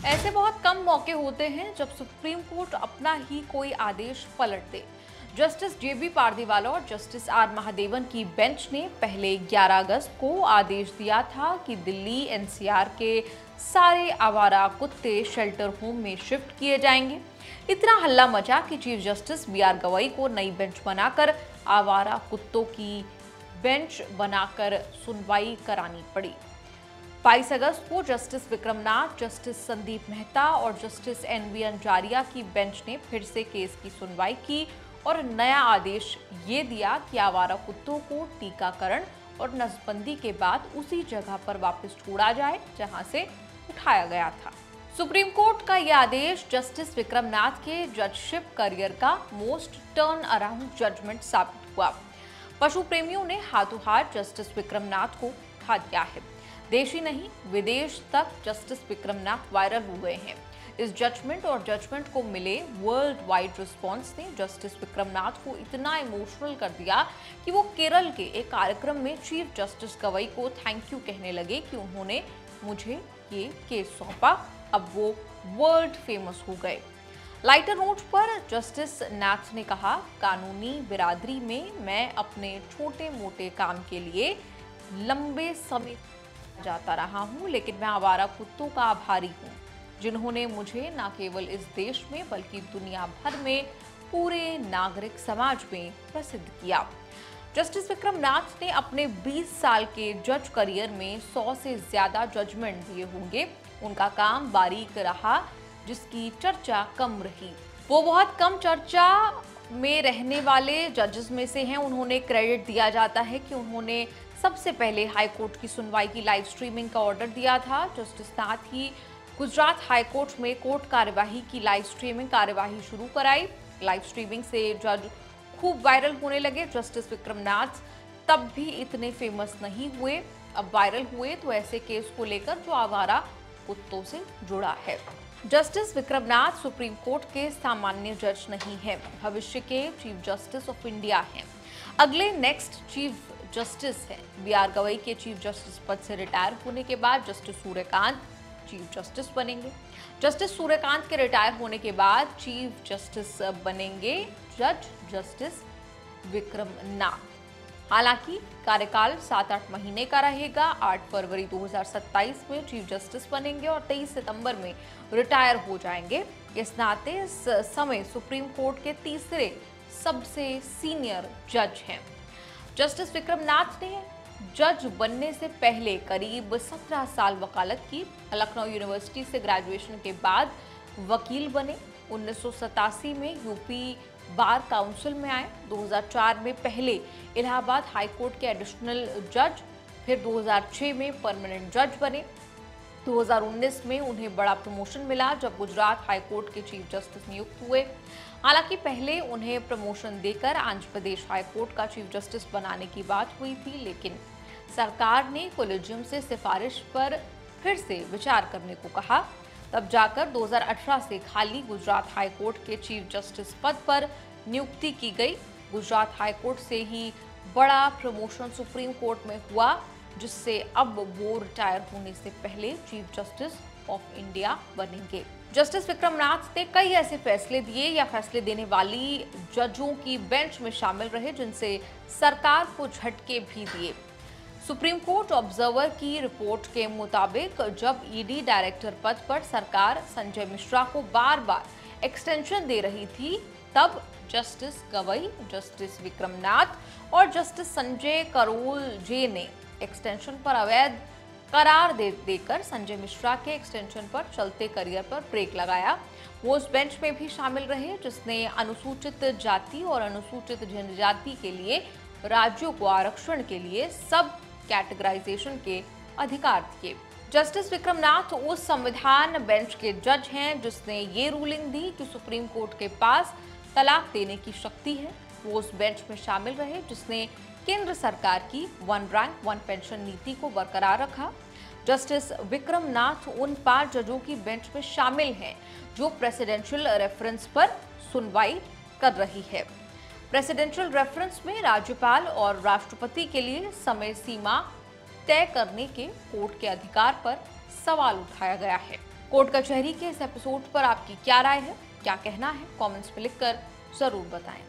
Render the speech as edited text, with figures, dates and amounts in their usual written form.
ऐसे बहुत कम मौके होते हैं जब सुप्रीम कोर्ट अपना ही कोई आदेश पलट दे। जस्टिस जेबी पारदीवाला और जस्टिस आर महादेवन की बेंच ने पहले 11 अगस्त को आदेश दिया था कि दिल्ली एनसीआर के सारे आवारा कुत्ते शेल्टर होम में शिफ्ट किए जाएंगे। इतना हल्ला मचा कि चीफ जस्टिस बीआर गवई को नई बेंच बनाकर आवारा कुत्तों की बेंच बनाकर सुनवाई करानी पड़ी। 22 अगस्त को जस्टिस विक्रमनाथ, जस्टिस संदीप मेहता और जस्टिस एनवी अंजारिया की बेंच ने फिर से केस की सुनवाई की और नया आदेश ये दिया कि आवारा कुत्तों को टीकाकरण और नसबंदी के बाद उसी जगह पर वापस छोड़ा जाए जहां से उठाया गया था। सुप्रीम कोर्ट का यह आदेश जस्टिस विक्रमनाथ के जजशिप करियर का मोस्ट टर्न अराउंड जजमेंट साबित हुआ। पशु प्रेमियों ने हाथों हाथ जस्टिस विक्रमनाथ को उठा दिया है। देश ही नहीं विदेश तक जस्टिस विक्रमनाथ वायरल हुए हैं। इस जजमेंट और जजमेंट को मिले वर्ल्ड वाइड रिस्पॉन्स ने जस्टिस विक्रमनाथ को इतना इमोशनल कर दिया कि वो केरल के एक कार्यक्रम में चीफ जस्टिस गवई को थैंक यू कहने लगे कि उन्होंने मुझे ये केस सौंपा। अब वो वर्ल्ड फेमस हो गए। लाइटर नोट पर जस्टिस नाथ ने कहा, कानूनी बिरादरी में मैं अपने छोटे मोटे काम के लिए लंबे समय जाता रहा हूं, लेकिन मैं आवारा कुत्तों का आभारी हूं जिन्होंने मुझे न केवल इस देश में बल्कि दुनिया भर में पूरे नागरिक समाज में प्रसिद्ध किया। जस्टिस विक्रमनाथ ने अपने 20 साल के जज करियर में 100 से ज्यादा जजमेंट दिए होंगे। उनका काम बारीक रहा जिसकी चर्चा कम रही। वो बहुत कम चर्चा में रहने वाले जजेस में से हैं। उन्होंने क्रेडिट दिया जाता है कि उन्होंने सबसे पहले हाई कोर्ट की सुनवाई की लाइव स्ट्रीमिंग का ऑर्डर दिया था। जस्टिस नाथ ही गुजरात हाई कोर्ट में कोर्ट कार्यवाही की लाइव स्ट्रीमिंग कार्यवाही शुरू कराई। लाइव स्ट्रीमिंग से जज खूब वायरल होने लगे। जस्टिस विक्रमनाथ तब भी इतने फेमस नहीं हुए, अब वायरल हुए तो ऐसे केस को लेकर जो आवारा कुत्तों से जुड़ा है। जस्टिस विक्रमनाथ सुप्रीम कोर्ट के सामान्य जज नहीं है, भविष्य के चीफ जस्टिस ऑफ इंडिया हैं। अगले नेक्स्ट चीफ जस्टिस है। बीआर गवई के चीफ जस्टिस पद से रिटायर होने के बाद जस्टिस सूर्यकांत चीफ जस्टिस बनेंगे। जस्टिस सूर्यकांत के रिटायर होने के बाद चीफ जस्टिस बनेंगे जज जस्टिस विक्रमनाथ। हालांकि कार्यकाल 7-8 महीने का रहेगा। 8 फरवरी 2027 में चीफ जस्टिस बनेंगे और 23 सितंबर में रिटायर हो जाएंगे। इस नाते इस समय सुप्रीम कोर्ट के तीसरे सबसे सीनियर जज हैं। जस्टिस विक्रमनाथ ने जज बनने से पहले करीब 17 साल वकालत की। लखनऊ यूनिवर्सिटी से ग्रेजुएशन के बाद वकील बने। 1987 में यूपी बार काउंसिल में आए। 2004 में पहले इलाहाबाद हाई कोर्ट के एडिशनल जज, फिर 2006 में परमानेंट जज बने। 2019 में उन्हें बड़ा प्रमोशन मिला जब गुजरात हाई कोर्ट के चीफ जस्टिस नियुक्त हुए। हालांकि पहले उन्हें प्रमोशन देकर आंध्र प्रदेश हाई कोर्ट का चीफ जस्टिस बनाने की बात हुई थी, लेकिन सरकार ने कोलेजियम से सिफारिश पर फिर से विचार करने को कहा। तब जाकर 2018 से खाली गुजरात हाई कोर्ट के चीफ जस्टिस पद पर नियुक्ति की गई। गुजरात हाई कोर्ट से ही बड़ा प्रमोशन सुप्रीम कोर्ट में हुआ, जिससे अब वो रिटायर होने से पहले चीफ जस्टिस ऑफ इंडिया बनेंगे। जस्टिस विक्रमनाथ ने कई ऐसे फैसले दिए या फैसले देने वाली जजों की बेंच में शामिल रहे जिनसे सरकार को झटके भी दिए। सुप्रीम कोर्ट ऑब्जर्वर की रिपोर्ट के मुताबिक जब ईडी डायरेक्टर पद पर सरकार संजय मिश्रा को बार बार एक्सटेंशन दे रही थी, तब जस्टिस गवई, जस्टिस विक्रमनाथ और जस्टिस संजय करोल जे ने एक्सटेंशन पर अवैध करार देकर संजय मिश्रा के एक्सटेंशन पर चलते करियर पर ब्रेक लगाया। वो उस बेंच में भी शामिल रहे जिसने अनुसूचित जाति और अनुसूचित जनजाति के लिए राज्यों को आरक्षण के लिए सब कैटेगराइजेशन के अधिकार दिए। जस्टिस विक्रमनाथ उस संविधान बेंच के जज हैं जिसने ये रूलिंग दी कि सुप्रीम कोर्ट के पास तलाक देने की शक्ति है। वो उस बेंच में शामिल रहे जिसने केंद्र सरकार की 1 रैंक 1 पेंशन नीति को बरकरार रखा। जस्टिस विक्रमनाथ उन 5 जजों की बेंच में शामिल हैं जो प्रेसिडेंशियल रेफरेंस पर सुनवाई कर रही है। प्रेसिडेंशियल रेफरेंस में राज्यपाल और राष्ट्रपति के लिए समय सीमा तय करने के कोर्ट के अधिकार पर सवाल उठाया गया है। कोर्ट कचहरी के इस एपिसोड पर आपकी क्या राय है, क्या कहना है, कमेंट्स में लिखकर जरूर बताएं।